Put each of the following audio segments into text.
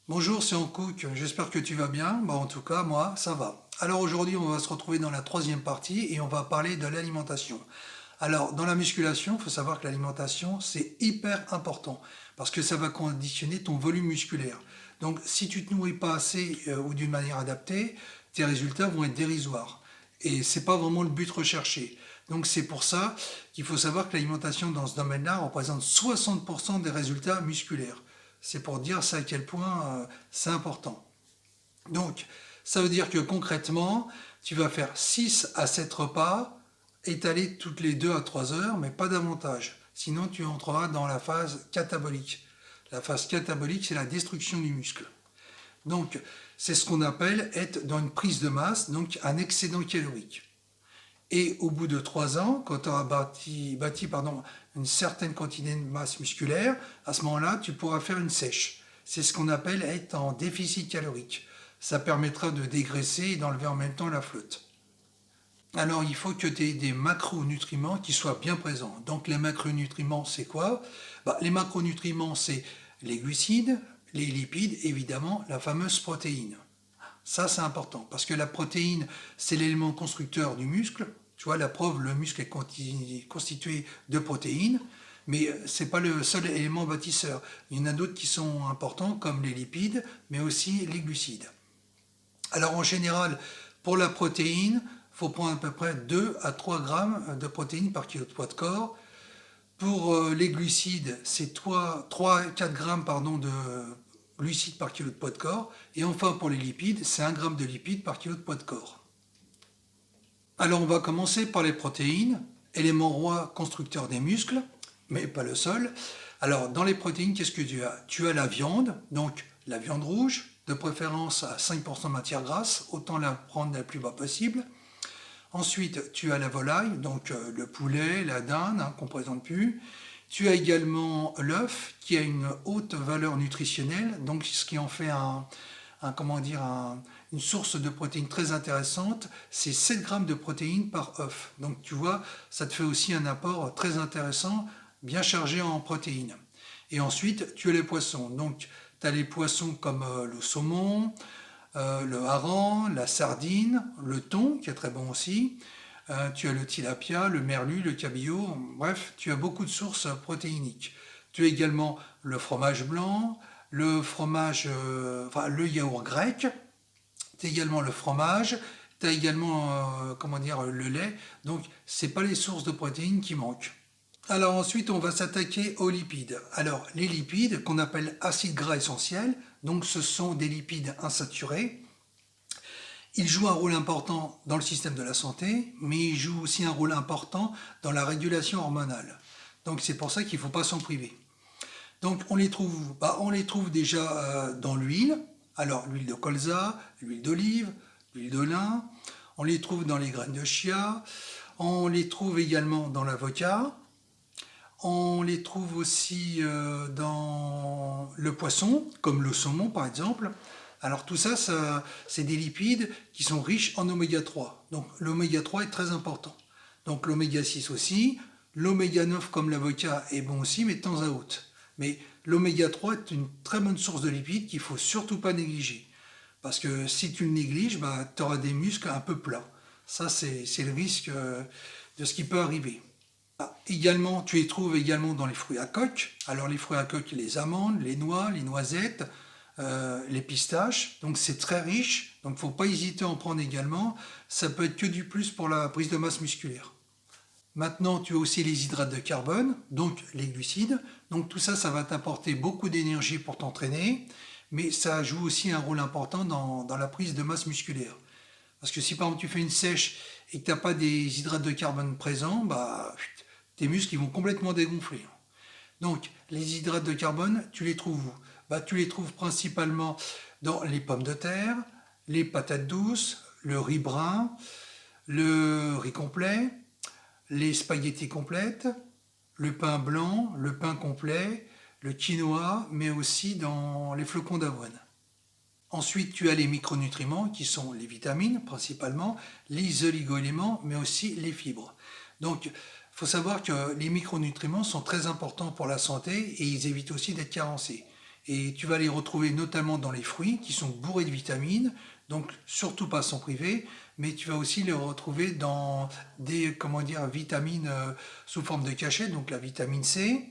Bonjour, c'est Hankook, j'espère que tu vas bien. En tout cas, moi, ça va. Alors aujourd'hui, on va se retrouver dans la troisième partie et on va parler de l'alimentation. Alors, dans la musculation, il faut savoir que l'alimentation, c'est hyper important parce que ça va conditionner ton volume musculaire. Donc, si tu te nourris pas assez ou d'une manière adaptée, tes résultats vont être dérisoires. Et c'est pas vraiment le but recherché. Donc, c'est pour ça qu'il faut savoir que l'alimentation dans ce domaine-là représente 60% des résultats musculaires. C'est pour dire ça à quel point c'est important. Donc, ça veut dire que concrètement, tu vas faire 6 à 7 repas étalés toutes les 2 à 3 heures, mais pas davantage. Sinon, tu entreras dans la phase catabolique. La phase catabolique, c'est la destruction du muscle. Donc, c'est ce qu'on appelle être dans une prise de masse, donc un excédent calorique. Et au bout de 3 ans, quand tu auras bâti une certaine quantité de masse musculaire, à ce moment-là, tu pourras faire une sèche. C'est ce qu'on appelle être en déficit calorique. Ça permettra de dégraisser et d'enlever en même temps la flotte. Alors, il faut que tu aies des macronutriments qui soient bien présents. Donc, les macronutriments, c'est quoi? Les macronutriments, c'est les glucides, les lipides, évidemment, la fameuse protéine. Ça, c'est important parce que la protéine, c'est l'élément constructeur du muscle. Tu vois, la preuve, le muscle est constitué de protéines, mais ce n'est pas le seul élément bâtisseur. Il y en a d'autres qui sont importants, comme les lipides, mais aussi les glucides. Alors, en général, pour la protéine, il faut prendre à peu près 2 à 3 grammes de protéines par kilo de poids de corps. Pour les glucides, c'est 3 à 4 grammes de glucides par kilo de poids de corps. Et enfin, pour les lipides, c'est 1 gramme de lipides par kilo de poids de corps. Alors, on va commencer par les protéines, élément roi constructeur des muscles, mais pas le seul. Alors, dans les protéines, qu'est-ce que tu as? Tu as la viande, donc la viande rouge, de préférence à 5% de matière grasse, autant la prendre le plus bas possible. Ensuite, tu as la volaille, donc le poulet, la dinde, qu'on ne présente plus. Tu as également l'œuf, qui a une haute valeur nutritionnelle, donc ce qui en fait une source de protéines très intéressante. C'est 7 grammes de protéines par œuf. Donc tu vois, ça te fait aussi un apport très intéressant, bien chargé en protéines. Et ensuite, tu as les poissons. Donc, tu as les poissons comme le saumon, le hareng, la sardine, le thon, qui est très bon aussi. Tu as le tilapia, le merlu, le cabillaud. Bref, tu as beaucoup de sources protéiniques. Tu as également le fromage blanc, le yaourt grec. Tu as également le fromage. Tu as également, le lait. Donc, ce n'est pas les sources de protéines qui manquent. Alors ensuite, on va s'attaquer aux lipides. Alors, les lipides, qu'on appelle acides gras essentiels, donc ce sont des lipides insaturés. Ils jouent un rôle important dans le système de la santé, mais ils jouent aussi un rôle important dans la régulation hormonale. Donc c'est pour ça qu'il ne faut pas s'en priver. Donc on les trouve déjà dans l'huile. Alors l'huile de colza, l'huile d'olive, l'huile de lin. On les trouve dans les graines de chia. On les trouve également dans l'avocat. On les trouve aussi dans le poisson, comme le saumon par exemple. Alors tout ça, c'est des lipides qui sont riches en oméga 3. Donc l'oméga 3 est très important. Donc l'oméga 6 aussi. L'oméga 9 comme l'avocat est bon aussi, mais de temps à autre. Mais l'oméga 3 est une très bonne source de lipides qu'il ne faut surtout pas négliger. Parce que si tu le négliges, tu auras des muscles un peu plats. Ça, c'est le risque de ce qui peut arriver. Également, tu les trouves également dans les fruits à coque. Alors les fruits à coque, les amandes, les noix, les noisettes, les pistaches. Donc c'est très riche. Donc il ne faut pas hésiter à en prendre également. Ça peut être que du plus pour la prise de masse musculaire. Maintenant, tu as aussi les hydrates de carbone, donc les glucides. Donc tout ça, ça va t'apporter beaucoup d'énergie pour t'entraîner, mais ça joue aussi un rôle important dans la prise de masse musculaire. Parce que si par exemple tu fais une sèche et que tu n'as pas des hydrates de carbone présents, tes muscles ils vont complètement dégonfler. Donc les hydrates de carbone, tu les trouves où? Tu les trouves principalement dans les pommes de terre, les patates douces, le riz brun, le riz complet, les spaghettis complètes, le pain blanc, le pain complet, le quinoa, mais aussi dans les flocons d'avoine. Ensuite, tu as les micronutriments qui sont les vitamines principalement, les oligo-éléments, mais aussi les fibres. Donc, il faut savoir que les micronutriments sont très importants pour la santé et ils évitent aussi d'être carencés. Et tu vas les retrouver notamment dans les fruits qui sont bourrés de vitamines, donc surtout pas s'en priver, mais tu vas aussi les retrouver dans des comment dire, vitamines sous forme de cachet, donc la vitamine C,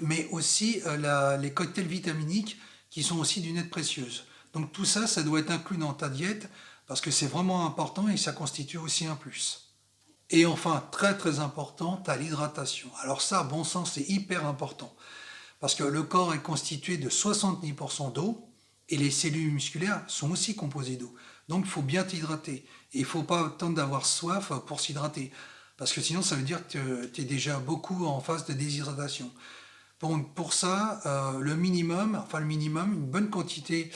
mais aussi les cocktails vitaminiques qui sont aussi d'une aide précieuse. Donc tout ça, ça doit être inclus dans ta diète parce que c'est vraiment important et ça constitue aussi un plus. Et enfin, très très important, tu as l'hydratation. Alors ça, bon sang, c'est hyper important. Parce que le corps est constitué de 70% d'eau et les cellules musculaires sont aussi composées d'eau. Donc il faut bien t'hydrater. Et il ne faut pas attendre d'avoir soif pour s'hydrater. Parce que sinon, ça veut dire que tu es déjà beaucoup en phase de déshydratation. Pour ça, le minimum, une bonne quantité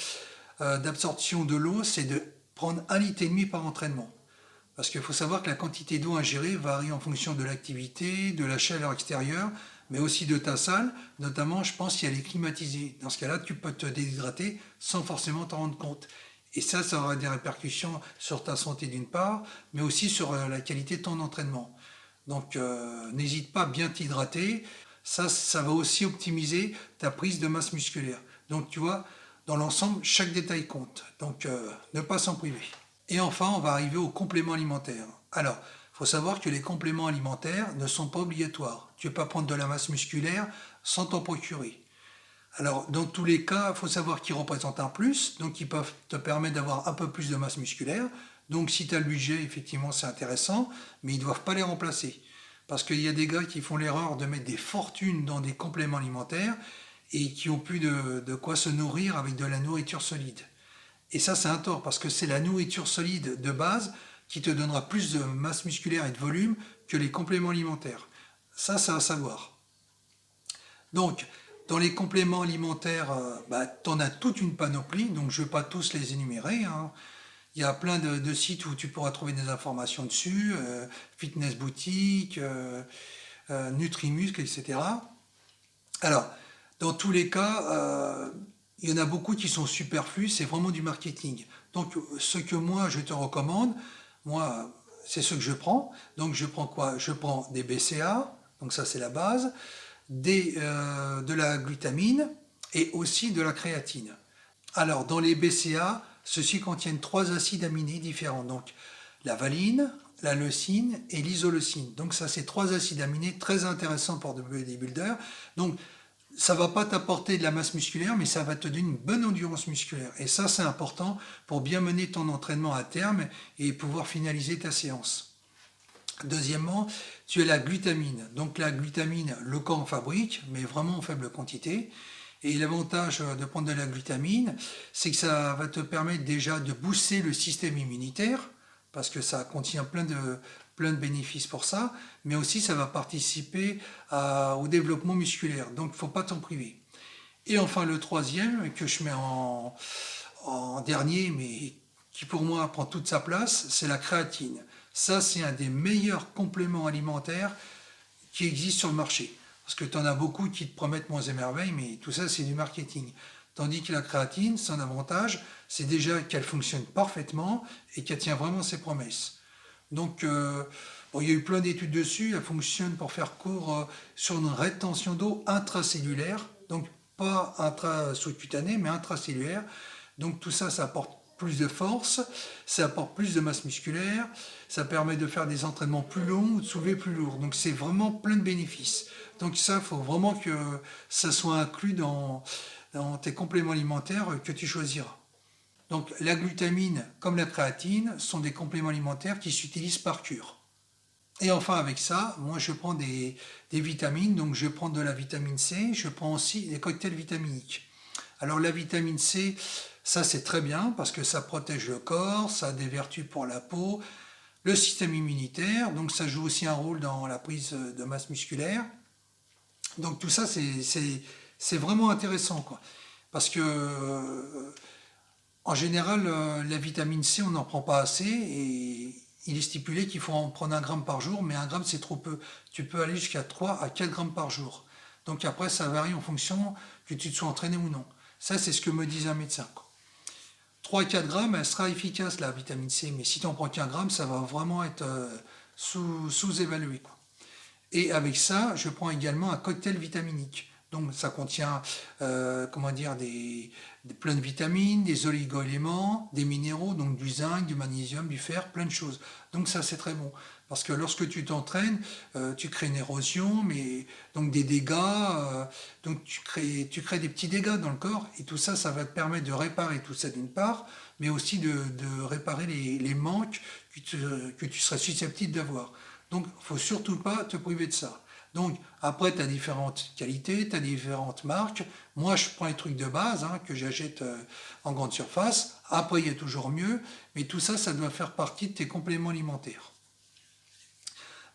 d'absorption de l'eau, c'est de prendre 1,5 litre par entraînement. Parce qu'il faut savoir que la quantité d'eau ingérée varie en fonction de l'activité, de la chaleur extérieure, mais aussi de ta salle. Notamment, je pense, si elle est climatisée. Dans ce cas-là, tu peux te déshydrater sans forcément t'en rendre compte. Et ça aura des répercussions sur ta santé d'une part, mais aussi sur la qualité de ton entraînement. Donc, n'hésite pas à bien t'hydrater. Ça va aussi optimiser ta prise de masse musculaire. Donc, tu vois, dans l'ensemble, chaque détail compte. Donc, ne pas s'en priver. Et enfin, on va arriver aux compléments alimentaires. Alors, il faut savoir que les compléments alimentaires ne sont pas obligatoires. Tu ne peux pas prendre de la masse musculaire sans t'en procurer. Alors, dans tous les cas, il faut savoir qu'ils représentent un plus, donc ils peuvent te permettre d'avoir un peu plus de masse musculaire. Donc, si tu as le budget, effectivement, c'est intéressant, mais ils ne doivent pas les remplacer. Parce qu'il y a des gars qui font l'erreur de mettre des fortunes dans des compléments alimentaires et qui ont plus de quoi se nourrir avec de la nourriture solide. Et ça, c'est un tort, parce que c'est la nourriture solide de base qui te donnera plus de masse musculaire et de volume que les compléments alimentaires. Ça, c'est à savoir. Donc, dans les compléments alimentaires, tu en as toute une panoplie, donc je ne vais pas tous les énumérer, hein. Il y a plein de sites où tu pourras trouver des informations dessus, Fitness Boutique, Nutrimuscle, etc. Alors, dans tous les cas, il y en a beaucoup qui sont superflus, c'est vraiment du marketing. Donc, ce que moi, je te recommande, moi, c'est ce que je prends. Donc, je prends quoi? Je prends des BCA, donc ça, c'est la base, de la glutamine et aussi de la créatine. Alors, dans les BCA, ceux-ci contiennent 3 acides aminés différents. Donc, la valine, la leucine et l'isoleucine. Donc, ça, c'est 3 acides aminés très intéressants pour des bodybuilders. Donc, ça ne va pas t'apporter de la masse musculaire, mais ça va te donner une bonne endurance musculaire. Et ça, c'est important pour bien mener ton entraînement à terme et pouvoir finaliser ta séance. Deuxièmement, tu as la glutamine. Donc la glutamine, le corps en fabrique, mais vraiment en faible quantité. Et l'avantage de prendre de la glutamine, c'est que ça va te permettre déjà de booster le système immunitaire, parce que ça contient plein de bénéfices pour ça, mais aussi ça va participer au développement musculaire. Donc il ne faut pas t'en priver. Et enfin le troisième, que je mets en dernier, mais qui pour moi prend toute sa place, c'est la créatine. Ça, c'est un des meilleurs compléments alimentaires qui existent sur le marché. Parce que tu en as beaucoup qui te promettent monts et merveilles, mais tout ça, c'est du marketing. Tandis que la créatine, son avantage, c'est déjà qu'elle fonctionne parfaitement et qu'elle tient vraiment ses promesses. Donc, bon, il y a eu plein d'études dessus. Elle fonctionne, pour faire court, sur une rétention d'eau intracellulaire. Donc, pas intra-sous-cutanée, mais intracellulaire. Donc, tout ça, ça apporte plus de force, ça apporte plus de masse musculaire, ça permet de faire des entraînements plus longs ou de soulever plus lourd. Donc, c'est vraiment plein de bénéfices. Donc, ça, il faut vraiment que ça soit inclus dans tes compléments alimentaires que tu choisiras. Donc la glutamine comme la créatine sont des compléments alimentaires qui s'utilisent par cure. Et enfin avec ça, moi je prends des vitamines, donc je prends de la vitamine C, je prends aussi des cocktails vitaminiques. Alors la vitamine C, ça c'est très bien parce que ça protège le corps, ça a des vertus pour la peau, le système immunitaire, donc ça joue aussi un rôle dans la prise de masse musculaire. Donc tout ça c'est vraiment intéressant, quoi. Parce que en général, la vitamine C, on n'en prend pas assez et il est stipulé qu'il faut en prendre 1 gramme par jour, mais 1 gramme c'est trop peu. Tu peux aller jusqu'à 3 à 4 grammes par jour. Donc après, ça varie en fonction que tu te sois entraîné ou non. Ça, c'est ce que me disait un médecin, quoi. 3 à 4 grammes, elle sera efficace, la vitamine C, mais si tu n'en prends qu'1 gramme, ça va vraiment être sous-évalué, quoi. Et avec ça, je prends également un cocktail vitaminique. Donc ça contient comment dire, plein de vitamines, des oligo-éléments, des minéraux, donc du zinc, du magnésium, du fer, plein de choses. Donc ça c'est très bon. Parce que lorsque tu t'entraînes, tu crées une érosion, mais donc des dégâts, donc tu crées des petits dégâts dans le corps, et tout ça, ça va te permettre de réparer tout ça d'une part, mais aussi de réparer les manques que tu serais susceptible d'avoir. Donc il ne faut surtout pas te priver de ça. Donc après, tu as différentes qualités, tu as différentes marques. Moi, je prends les trucs de base que j'achète en grande surface. Après, il y a toujours mieux, mais tout ça, ça doit faire partie de tes compléments alimentaires.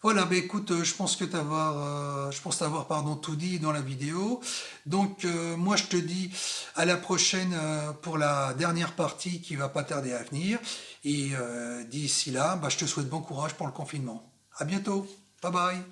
Voilà, bah écoute, je pense t'avoir pardon, tout dit dans la vidéo. Donc moi je te dis à la prochaine pour la dernière partie qui va pas tarder à venir. Et d'ici là, bah, je te souhaite bon courage pour le confinement. À bientôt. Bye bye.